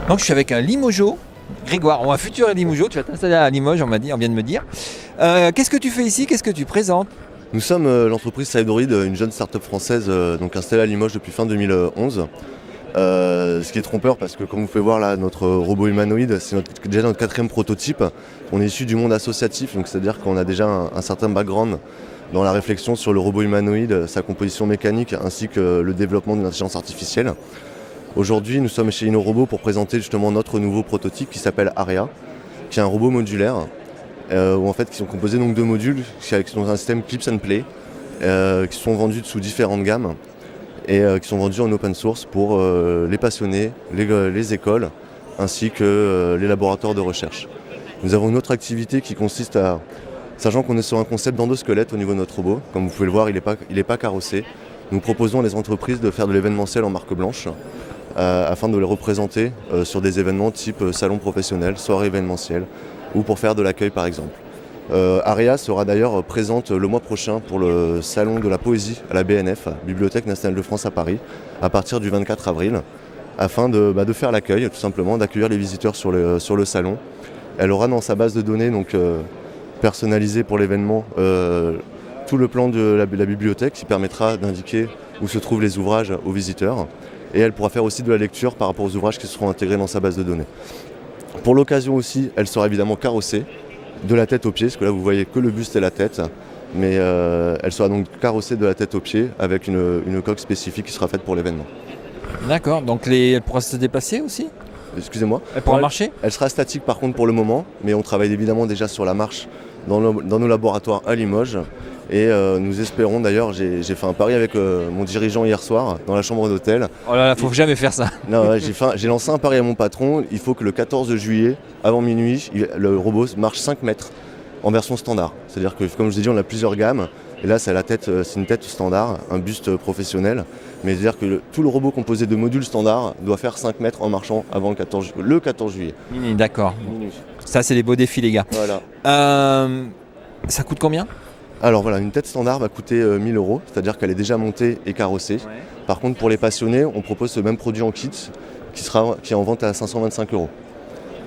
Donc je suis avec un Limogeau, Grégoire, ou un futur Limogeau, tu vas t'installer à Limoges, on vient de me dire. Qu'est-ce que tu fais ici? Qu'est-ce que tu présentes? Nous sommes l'entreprise Sideroid, une jeune start-up française donc installée à Limoges depuis fin 2011. Ce qui est trompeur parce que comme vous pouvez voir là, notre robot humanoïde, c'est déjà notre 4e prototype. On est issu du monde associatif, donc c'est-à-dire qu'on a déjà un certain background dans la réflexion sur le robot humanoïde, sa composition mécanique ainsi que le développement d'une intelligence artificielle. Aujourd'hui, nous sommes chez InnoRobot pour présenter justement notre nouveau prototype qui s'appelle Aria, qui est un robot modulaire, qui sont composés donc de modules qui sont un système Clips and Play, qui sont vendus sous différentes gammes et qui sont vendus en open source pour les passionnés, les écoles, ainsi que les laboratoires de recherche. Nous avons une autre activité qui consiste à, sachant qu'on est sur un concept d'endosquelette au niveau de notre robot, comme vous pouvez le voir, il n'est pas carrossé. Nous proposons à les entreprises de faire de l'événementiel en marque blanche, afin de les représenter sur des événements type salon professionnel, soirée événementielle, ou pour faire de l'accueil par exemple. Aria sera d'ailleurs présente le mois prochain pour le salon de la poésie à la BNF, Bibliothèque nationale de France à Paris, à partir du 24 avril, afin de faire l'accueil, tout simplement, d'accueillir les visiteurs sur le salon. Elle aura dans sa base de données donc, personnalisée pour l'événement tout le plan de la bibliothèque qui permettra d'indiquer où se trouvent les ouvrages aux visiteurs. Et elle pourra faire aussi de la lecture par rapport aux ouvrages qui seront intégrés dans sa base de données. Pour l'occasion aussi, elle sera évidemment carrossée, de la tête aux pieds, parce que là vous voyez que le buste et la tête, mais elle sera donc carrossée de la tête aux pieds avec une coque spécifique qui sera faite pour l'événement. D'accord, donc elle pourra se déplacer aussi? Excusez-moi. Elle pourra marcher? Elle sera statique par contre pour le moment, mais on travaille évidemment déjà sur la marche dans nos laboratoires à Limoges. Et nous espérons d'ailleurs, j'ai fait un pari avec mon dirigeant hier soir dans la chambre d'hôtel. Oh là là, faut jamais faire ça. Non, ouais, j'ai lancé un pari à mon patron, il faut que le 14 juillet, avant minuit, le robot marche 5 mètres en version standard. C'est-à-dire que comme je vous ai dit, on a plusieurs gammes. Et là, c'est une tête standard, un buste professionnel. Mais c'est-à-dire que tout le robot composé de modules standards doit faire 5 mètres en marchant avant le 14 juillet. D'accord. Minuit. Ça, c'est les beaux défis, les gars. Voilà. Ça coûte combien? Alors voilà, une tête standard va coûter 1 000 €, c'est-à-dire qu'elle est déjà montée et carrossée. Ouais. Par contre, pour les passionnés, on propose ce même produit en kit qui est en vente à 525 €.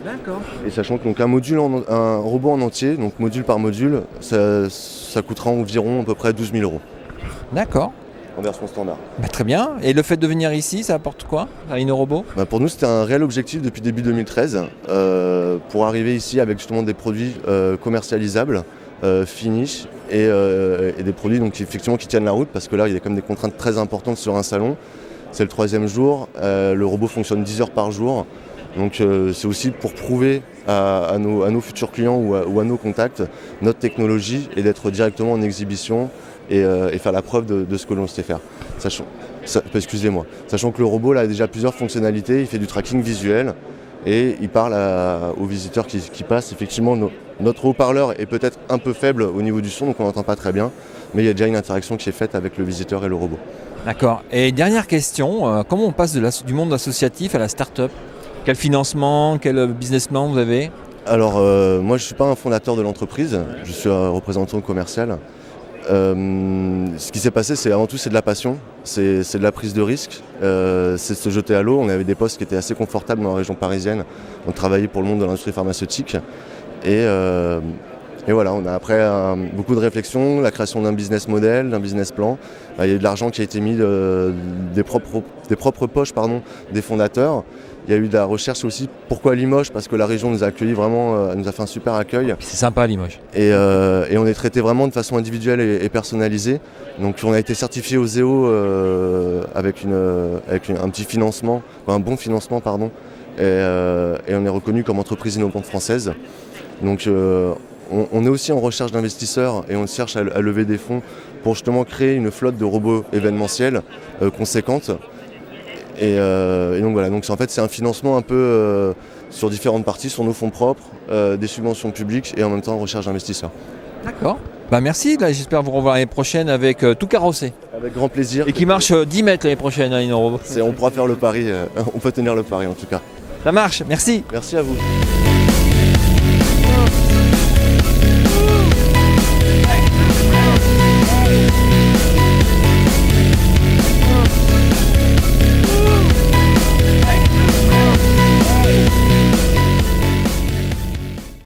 D'accord. Et sachant que donc, un robot en entier, donc module par module, ça coûtera environ à peu près 12 000 €. D'accord. En version standard. Très bien. Et le fait de venir ici, ça apporte quoi à InnoRobot? Pour nous, c'était un réel objectif depuis début 2013, pour arriver ici avec justement des produits commercialisables, finis, et des produits donc, effectivement, qui tiennent la route, parce que là, il y a quand même des contraintes très importantes sur un salon. C'est le 3e jour, le robot fonctionne 10 heures par jour. Donc c'est aussi pour prouver à nos futurs clients ou à nos contacts notre technologie et d'être directement en exhibition et faire la preuve de ce que l'on sait faire. Sachant que le robot là, a déjà plusieurs fonctionnalités, il fait du tracking visuel et il parle aux visiteurs qui passent. Effectivement, notre haut-parleur est peut-être un peu faible au niveau du son, donc on n'entend pas très bien, mais il y a déjà une interaction qui est faite avec le visiteur et le robot. D'accord. Et dernière question, comment on passe du monde associatif à la start-up? Quel financement, quel business plan vous avez? Alors, moi je ne suis pas un fondateur de l'entreprise, je suis un représentant commercial. Ce qui s'est passé, c'est avant tout c'est de la passion, c'est de la prise de risque, c'est se jeter à l'eau. On avait des postes qui étaient assez confortables dans la région parisienne, on travaillait pour le monde de l'industrie pharmaceutique et voilà, on a après beaucoup de réflexions, la création d'un business model, d'un business plan. Il y a eu de l'argent qui a été mis des propres poches des fondateurs. Il y a eu de la recherche aussi. Pourquoi Limoges? Parce que la région nous a accueillis vraiment, nous a fait un super accueil. C'est sympa Limoges. Et on est traité vraiment de façon individuelle et personnalisée. Donc on a été certifié au ZEO avec un petit financement, un bon financement pardon. Et on est reconnu comme entreprise innovante française. Donc on est aussi en recherche d'investisseurs et on cherche à lever des fonds pour justement créer une flotte de robots événementiels conséquente. Et donc voilà, donc en fait c'est un financement un peu sur différentes parties, sur nos fonds propres, des subventions publiques et en même temps recherche d'investisseurs. D'accord. Merci, là, j'espère vous revoir l'année prochaine avec tout carrossé. Avec grand plaisir. Et qui marche 10 mètres l'année prochaine à InnoRobot. On pourra faire le pari, on peut tenir le pari en tout cas. Ça marche, merci. Merci à vous.